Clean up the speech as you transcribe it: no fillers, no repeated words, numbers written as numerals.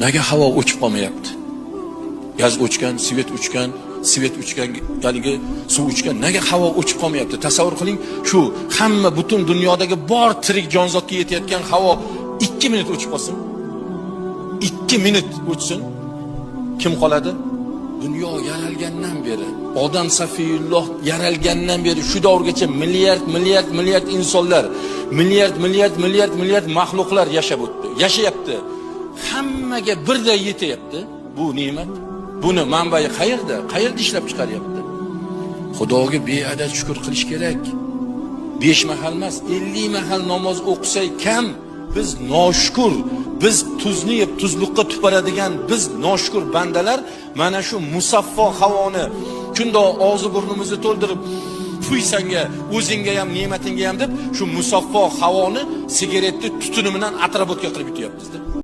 Nega havo o'chib qolmayapti? Gaz o'chgan, svet o'chgan, haligi suv o'chgan. Nega havo o'chib qolmayapti? Tasavvur qiling, shu hamma butun dunyodagi bor tirik jonzotga yetayotgan havo 2 minut o'chib qolsin. 2 minut o'chsin. Kim qoladi? Dunyo yaralgandan beri, odam safiyulloh yaralgandan beri shu davrgacha milliard insonlar, milliard mahluqlar yashab o'tdi, yashayapti. Hammaga birday yetyapti bu ne'mat. Buni manbai qayerda? Qayerda ishlab chiqaryapti? Xudoga beadad shukr qilish kerak. 5 mahal emas, 50 mahal namoz o'qisak kam. Biz noshukur, biz tuzni yeb tuzluqqa tuparadigan biz noshukur bandalar mana shu musaffo havoni shundoq og'zi burnimizni to'ldirib fuysanga, o'zingga ham, ne'matingga ham deb shu musaffo havoni sigaretni tutuni bilan atrobotga qilib yutyapmiz-da.